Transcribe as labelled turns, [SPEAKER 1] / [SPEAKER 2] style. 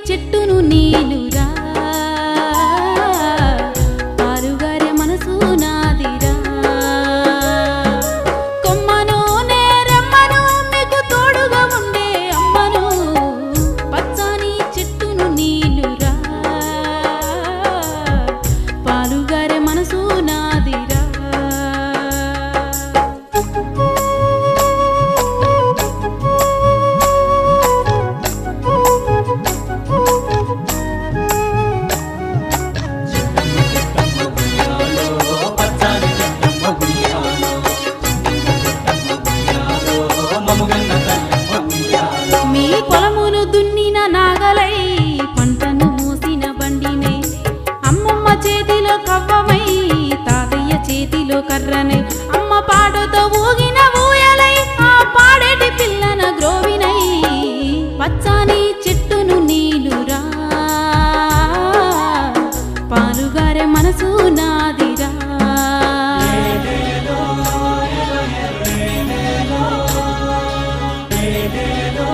[SPEAKER 1] చెట్టును నీలురా పాలుగారే మనసు నాదిరా కొమ్మను నేరమ్మను మీకు తోడుగా ఉండే అమ్మను పచ్చని చెట్టును నీలురా పాలుగారే మనసు నాదిరా మీ పొలమును దున్నిన నాగలై పంటను మూసిన బండినై అమ్మమ్మ చేతిలో కవ్వమై తాతయ్య చేతిలో కర్రనై అమ్మ పాటతో ఊగిన ఊయలై ఆ పాడేటి పిల్లన గ్రోవినై పచ్చని చెట్టును నీలురా పాలుగారే మనసు నాదిరా
[SPEAKER 2] ఏదేదో